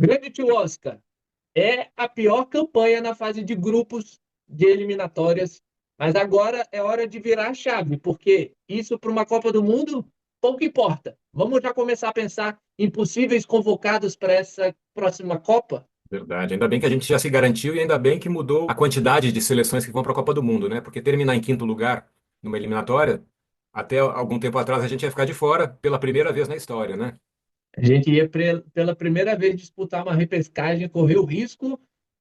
Grande tio Oscar, é a pior campanha na fase de grupos de eliminatórias, mas agora é hora de virar a chave, porque isso para uma Copa do Mundo pouco importa. Vamos já começar a pensar em possíveis convocados para essa próxima Copa? Verdade. Ainda bem que a gente já se garantiu e ainda bem que mudou a quantidade de seleções que vão para a Copa do Mundo, né? Porque terminar em quinto lugar numa eliminatória, até algum tempo atrás a gente ia ficar de fora pela primeira vez na história, né? A gente ia pela primeira vez disputar uma repescagem, correr o risco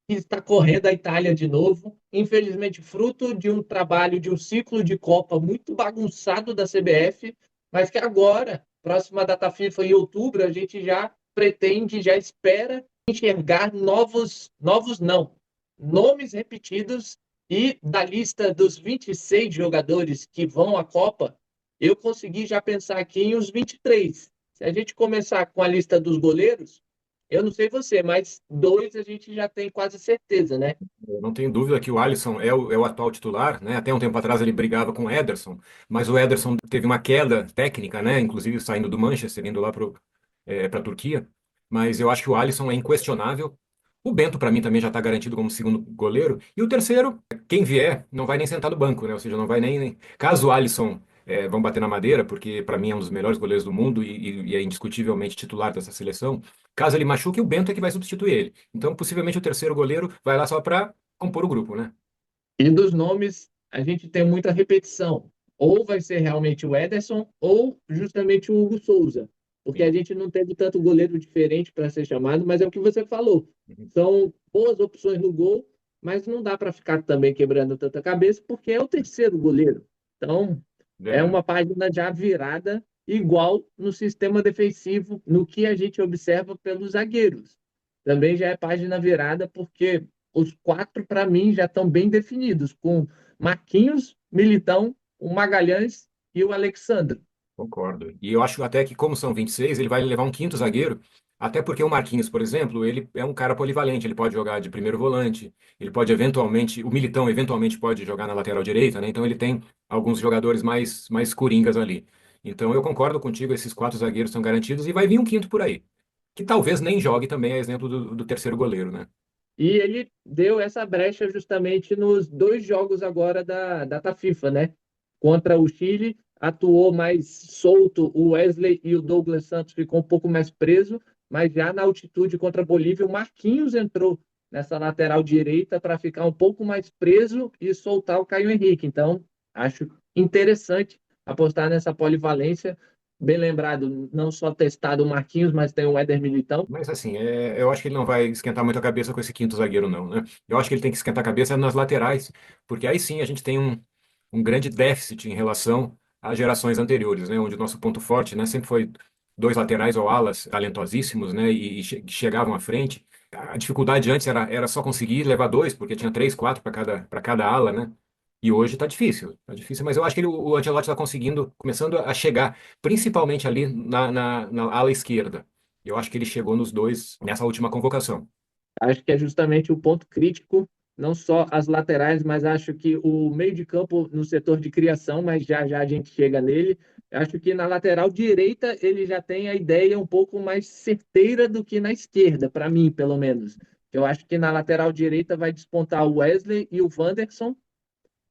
que está correndo a Itália de novo, infelizmente fruto de um trabalho, de um ciclo de Copa muito bagunçado da CBF, mas que agora, próxima data FIFA em outubro, a gente já pretende, já espera enxergar novos não, nomes repetidos e da lista dos 26 jogadores que vão à Copa, eu consegui já pensar aqui em uns 23. Se a gente começar com a lista dos goleiros, eu não sei você, mas dois a gente já tem quase certeza, né? Eu não tenho dúvida que o Alisson é o atual titular, né? Até um tempo atrás ele brigava com o Ederson, mas o Ederson teve uma queda técnica, né? Inclusive saindo do Manchester, indo lá para a Turquia. Mas eu acho que o Alisson é inquestionável. O Bento, para mim, também já está garantido como segundo goleiro. E o terceiro, quem vier, não vai nem sentar no banco, né? Ou seja, não vai nem. Caso o Alisson, vão bater na madeira, porque para mim é um dos melhores goleiros do mundo e é indiscutivelmente titular dessa seleção. Caso ele machuque, o Bento é que vai substituir ele. Então, possivelmente, o terceiro goleiro vai lá só para compor o grupo, né? E dos nomes, a gente tem muita repetição. Ou vai ser realmente o Ederson, ou justamente o Hugo Souza. Porque a Sim. gente não teve tanto goleiro diferente para ser chamado, mas é o que você falou. Uhum. São boas opções no gol, mas não dá para ficar também quebrando tanta cabeça, porque é o terceiro goleiro. Então, é Verdade. uma página já virada, igual no sistema defensivo, no que a gente observa pelos zagueiros. Também já é página virada, porque os quatro, para mim, já estão bem definidos, com Marquinhos, Militão, o Magalhães e o Alexandre. Concordo. E eu acho até que, como são 26, ele vai levar um quinto zagueiro, até porque o Marquinhos, por exemplo, ele é um cara polivalente, ele pode jogar de primeiro volante, ele pode eventualmente, o Militão eventualmente pode jogar na lateral direita, né? Então ele tem alguns jogadores mais coringas ali. Então eu concordo contigo, esses quatro zagueiros são garantidos e vai vir um quinto por aí, que talvez nem jogue também, a exemplo do terceiro goleiro, né? E ele deu essa brecha justamente nos dois jogos agora da data FIFA, né? Contra o Chile, atuou mais solto o Wesley e o Douglas Santos ficou um pouco mais preso, mas já na altitude contra a Bolívia, o Marquinhos entrou nessa lateral direita para ficar um pouco mais preso e soltar o Caio Henrique. Então, acho interessante apostar nessa polivalência. Bem lembrado, não só testado o Marquinhos, mas tem o Éder Militão. Mas assim, eu acho que ele não vai esquentar muito a cabeça com esse quinto zagueiro, não, né? Eu acho que ele tem que esquentar a cabeça nas laterais, porque aí sim a gente tem um grande déficit em relação às gerações anteriores, né? Onde o nosso ponto forte, né, sempre foi dois laterais ou alas talentosíssimos, né? Que chegavam à frente. A dificuldade antes era só conseguir levar dois, porque tinha três, quatro para cada ala, né? E hoje tá difícil, mas eu acho que o Ancelotti está conseguindo, começando a chegar, principalmente ali na ala esquerda. Eu acho que ele chegou nos dois nessa última convocação. Acho que é justamente o ponto crítico, não só as laterais, mas acho que o meio de campo no setor de criação, mas já já a gente chega nele. Acho que na lateral direita ele já tem a ideia um pouco mais certeira do que na esquerda, para mim, pelo menos. Eu acho que na lateral direita vai despontar o Wesley e o Wanderson.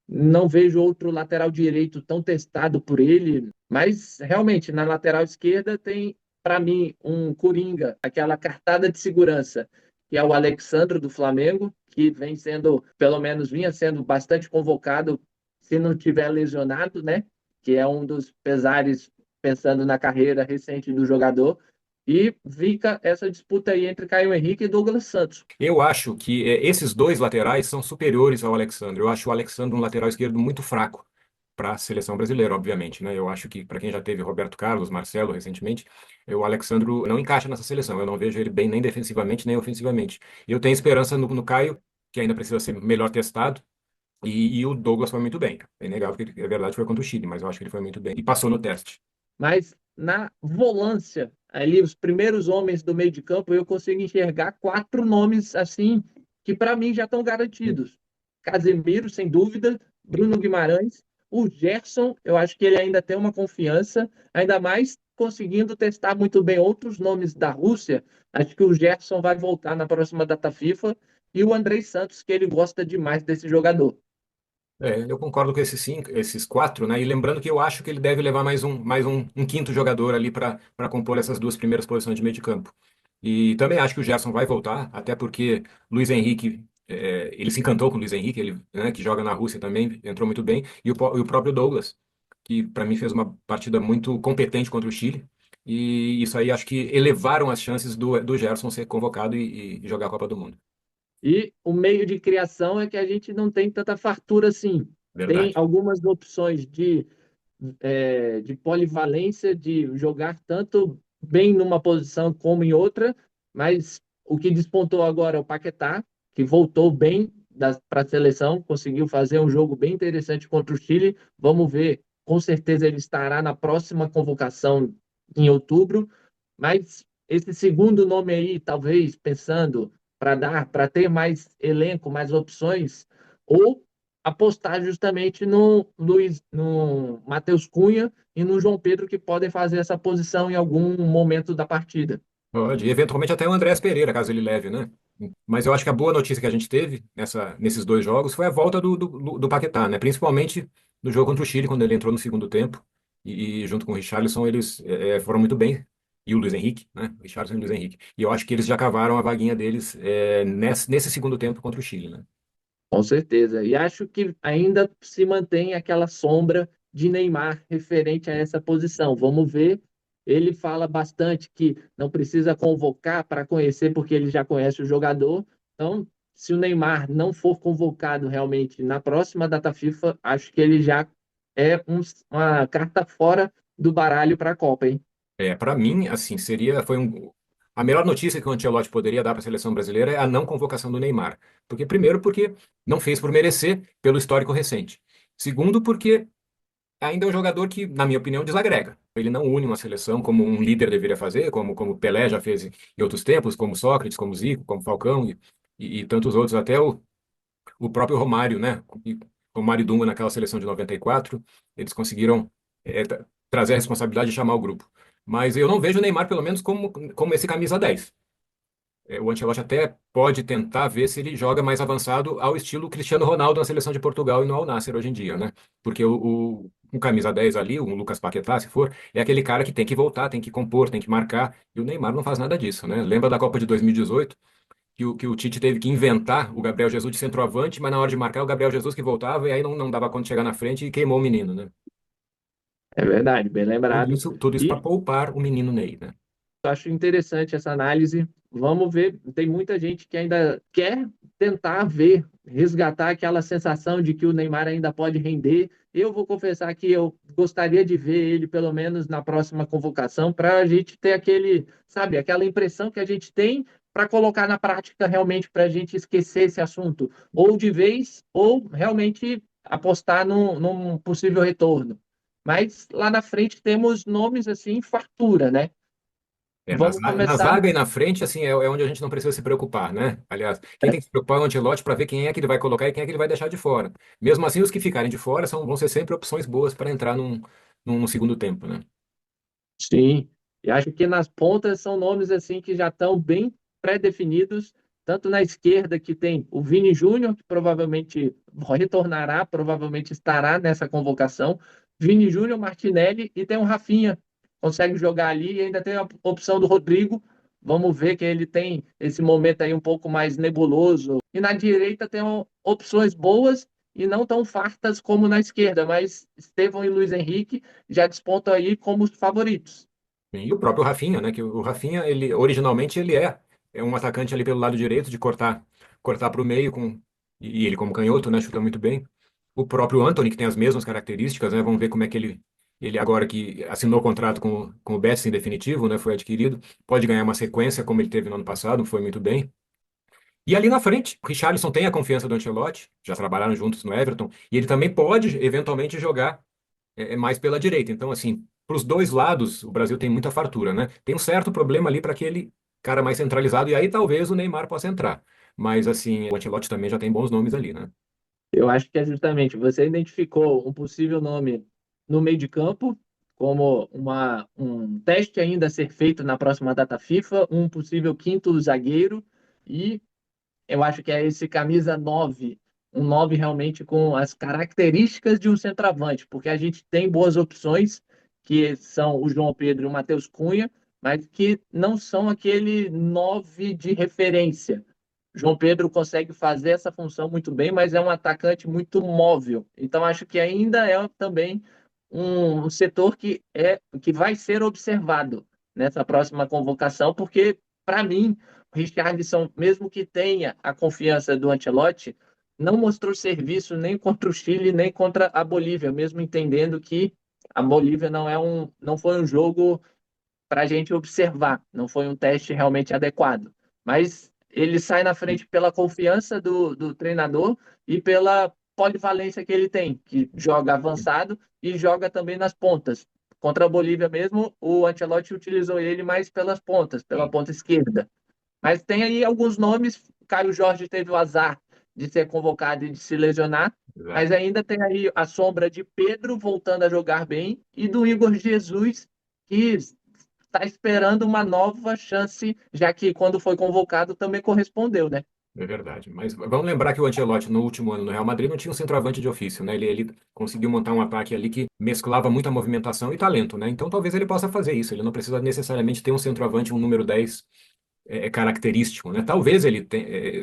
Não vejo outro lateral direito tão testado por ele, mas realmente na lateral esquerda tem, para mim, um coringa, aquela cartada de segurança, que é o Alexandre do Flamengo, que vem sendo, pelo menos vinha sendo bastante convocado, se não tiver lesionado, né? Que é um dos pesares pensando na carreira recente do jogador. E fica essa disputa aí entre Caio Henrique e Douglas Santos. Eu acho que esses dois laterais são superiores ao Alexandre. Eu acho o Alexandre um lateral esquerdo muito fraco para a seleção brasileira, obviamente, né? Eu acho que para quem já teve Roberto Carlos, Marcelo recentemente, o Alexandre não encaixa nessa seleção. Eu não vejo ele bem nem defensivamente nem ofensivamente. Eu tenho esperança no Caio, que ainda precisa ser melhor testado. E o Douglas foi muito bem. É inegável que é verdade, foi contra o Chile, mas eu acho que ele foi muito bem. E passou no teste. Mas na volância, ali, os primeiros homens do meio de campo, eu consigo enxergar quatro nomes assim, que para mim já estão garantidos. Casemiro, sem dúvida, Bruno Guimarães, o Gerson, eu acho que ele ainda tem uma confiança, ainda mais conseguindo testar muito bem outros nomes da Rússia, acho que o Gerson vai voltar na próxima data FIFA e o Andrei Santos, que ele gosta demais desse jogador. Eu concordo com esses cinco, esses quatro, né? E lembrando que eu acho que ele deve levar mais um quinto jogador ali para compor essas duas primeiras posições de meio de campo. E também acho que o Gerson vai voltar, até porque Luiz Henrique, ele se encantou com o Luiz Henrique, ele, né, que joga na Rússia também, entrou muito bem, e o próprio Douglas, que para mim fez uma partida muito competente contra o Chile. E isso aí acho que elevaram as chances do Gerson ser convocado e jogar a Copa do Mundo. E o meio de criação é que a gente não tem tanta fartura assim. Tem Verdade. algumas opções de polivalência, de jogar tanto bem numa posição como em outra, mas o que despontou agora é o Paquetá, que voltou bem para a seleção, conseguiu fazer um jogo bem interessante contra o Chile. Vamos ver, com certeza ele estará na próxima convocação em outubro, mas esse segundo nome aí, talvez pensando para ter mais elenco, mais opções, ou apostar justamente no Matheus Cunha e no João Pedro, que podem fazer essa posição em algum momento da partida. Pode, e eventualmente até o Andréas Pereira, caso ele leve, né? Mas eu acho que a boa notícia que a gente teve nesses dois jogos foi a volta do Paquetá, né? Principalmente no jogo contra o Chile, quando ele entrou no segundo tempo. E junto com o Richarlison, eles foram muito bem. E o Luiz Henrique, né? O Richarlison e o Luiz Henrique. E eu acho que eles já cavaram a vaguinha deles nesse segundo tempo contra o Chile, né? Com certeza. E acho que ainda se mantém aquela sombra de Neymar referente a essa posição. Vamos ver. Ele fala bastante que não precisa convocar para conhecer, porque ele já conhece o jogador. Então, se o Neymar não for convocado realmente na próxima data FIFA, acho que ele já é uma carta fora do baralho para a Copa, hein? Para mim, assim, a melhor notícia que o Ancelotti poderia dar para a seleção brasileira é a não convocação do Neymar. Porque não fez por merecer pelo histórico recente. Segundo, porque ainda é um jogador que, na minha opinião, desagrega. Ele não une uma seleção como um líder deveria fazer, como Pelé já fez em outros tempos, como Sócrates, como Zico, como Falcão e tantos outros, até o próprio Romário, né? E o Romário e Dunga naquela seleção de 94, eles conseguiram trazer a responsabilidade de chamar o grupo. Mas eu não vejo o Neymar, pelo menos, como esse camisa 10. O Ancelotti até pode tentar ver se ele joga mais avançado ao estilo Cristiano Ronaldo na seleção de Portugal e no Al Nassr hoje em dia, né? Porque o camisa 10 ali, o Lucas Paquetá, se for, é aquele cara que tem que voltar, tem que compor, tem que marcar, e o Neymar não faz nada disso, né? Lembra da Copa de 2018, que o Tite teve que inventar o Gabriel Jesus de centroavante, mas na hora de marcar o Gabriel Jesus que voltava, e aí não dava conta de chegar na frente e queimou o menino, né? É verdade, bem lembrado. Tudo isso para E poupar o menino Ney, né? eu acho interessante essa análise. Vamos ver, tem muita gente que ainda quer tentar ver, resgatar aquela sensação de que o Neymar ainda pode render. Eu vou confessar que eu gostaria de ver ele pelo menos na próxima convocação para a gente ter aquele, sabe, aquela impressão que a gente tem para colocar na prática realmente para a gente esquecer esse assunto, ou de vez, ou realmente apostar num possível retorno. Mas lá na frente temos nomes assim, fartura, né? Vamos Na começar. zaga e na frente, assim, é onde a gente não precisa se preocupar, né? Aliás, quem tem que se preocupar é o Ancelotti para ver quem é que ele vai colocar e quem é que ele vai deixar de fora. Mesmo assim, os que ficarem de fora vão ser sempre opções boas para entrar num segundo tempo, né? Sim, e acho que nas pontas são nomes assim que já estão bem pré-definidos, tanto na esquerda que tem o Vini Júnior, que provavelmente retornará, provavelmente estará nessa convocação, Vini Júnior, Martinelli e tem o Rafinha, consegue jogar ali e ainda tem a opção do Rodrigo. Vamos ver que ele tem esse momento aí um pouco mais nebuloso. E na direita tem opções boas e não tão fartas como na esquerda, mas Estevão e Luiz Henrique já despontam aí como os favoritos. E o próprio Rafinha, né? Que o Rafinha, ele originalmente ele é um atacante ali pelo lado direito de cortar para o meio e ele como canhoto, né? Chuta muito bem. O próprio Antony, que tem as mesmas características, né? Vamos ver como é que ele agora que assinou o contrato com o Betis em definitivo, né? Foi adquirido, pode ganhar uma sequência como ele teve no ano passado, foi muito bem. E ali na frente, o Richarlison tem a confiança do Ancelotti, já trabalharam juntos no Everton, e ele também pode eventualmente jogar mais pela direita. Então, assim, para os dois lados, o Brasil tem muita fartura, né? Tem um certo problema ali para aquele cara mais centralizado, e aí talvez o Neymar possa entrar. Mas, assim, o Ancelotti também já tem bons nomes ali, né? Eu acho que é justamente, você identificou um possível nome no meio de campo, como um teste ainda a ser feito na próxima data FIFA, um possível quinto zagueiro, e eu acho que é esse camisa 9, um 9 realmente com as características de um centroavante, porque a gente tem boas opções, que são o João Pedro e o Matheus Cunha, mas que não são aquele 9 de referência. João Pedro consegue fazer essa função muito bem, mas é um atacante muito móvel. Então acho que ainda é também um setor que vai ser observado nessa próxima convocação, porque para mim o Richarlison, mesmo que tenha a confiança do Ancelotti, não mostrou serviço nem contra o Chile, nem contra a Bolívia, mesmo entendendo que a Bolívia não foi um jogo para a gente observar, não foi um teste realmente adequado. Mas ele sai na frente pela confiança do treinador e pela polivalência que ele tem, que joga avançado e joga também nas pontas. Contra a Bolívia mesmo, o Ancelotti utilizou ele mais pelas pontas, pela Sim, ponta esquerda. Mas tem aí alguns nomes. Caio Jorge teve o azar de ser convocado e de se lesionar, mas exato. ainda tem aí a sombra de Pedro voltando a jogar bem e do Igor Jesus, que está esperando uma nova chance, já que quando foi convocado também correspondeu, né? É verdade. Mas vamos lembrar que o Ancelotti, no último ano no Real Madrid, não tinha um centroavante de ofício, né? Ele conseguiu montar um ataque ali que mesclava muita movimentação e talento, né? Então talvez ele possa fazer isso. Ele não precisa necessariamente ter um centroavante, um número 10 característico, né? Talvez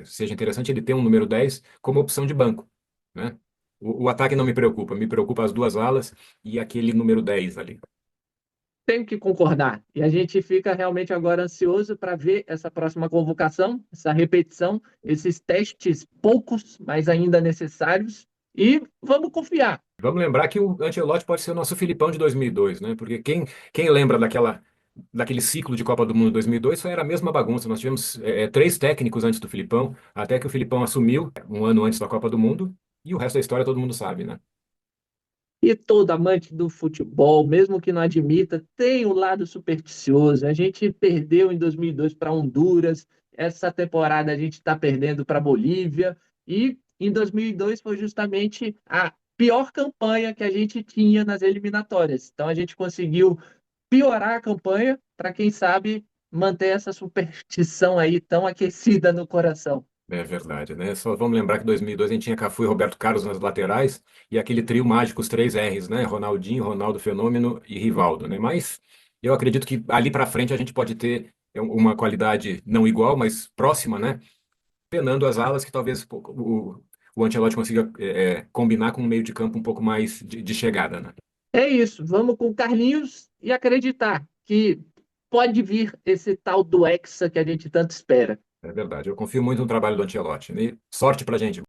seja interessante ele ter um número 10 como opção de banco, né? O ataque não me preocupa as duas alas e aquele número 10 ali. Tenho que concordar. E a gente fica realmente agora ansioso para ver essa próxima convocação, essa repetição, esses testes poucos, mas ainda necessários. E vamos confiar. Vamos lembrar que o Ancelotti pode ser o nosso Filipão de 2002, né? Porque quem lembra daquele ciclo de Copa do Mundo 2002 era a mesma bagunça. Nós tivemos três técnicos antes do Filipão, até que o Filipão assumiu um ano antes da Copa do Mundo, e o resto da história todo mundo sabe, né? E todo amante do futebol, mesmo que não admita, tem o lado supersticioso. A gente perdeu em 2002 para Honduras, essa temporada a gente está perdendo para Bolívia, e em 2002 foi justamente a pior campanha que a gente tinha nas eliminatórias. Então a gente conseguiu piorar a campanha para, quem sabe, manter essa superstição aí tão aquecida no coração. É verdade, né? Só vamos lembrar que em 2002 a gente tinha Cafu e Roberto Carlos nas laterais e aquele trio mágico, os três R's, né? Ronaldinho, Ronaldo Fenômeno e Rivaldo, né? Mas eu acredito que ali para frente a gente pode ter uma qualidade não igual, mas próxima, né? Penando as alas que talvez o Ancelotti consiga combinar com um meio de campo um pouco mais de chegada, né? É isso, vamos com o Carlinhos e acreditar que pode vir esse tal do Hexa que a gente tanto espera. É verdade. Eu confio muito no trabalho do Ancelotti. E sorte pra gente.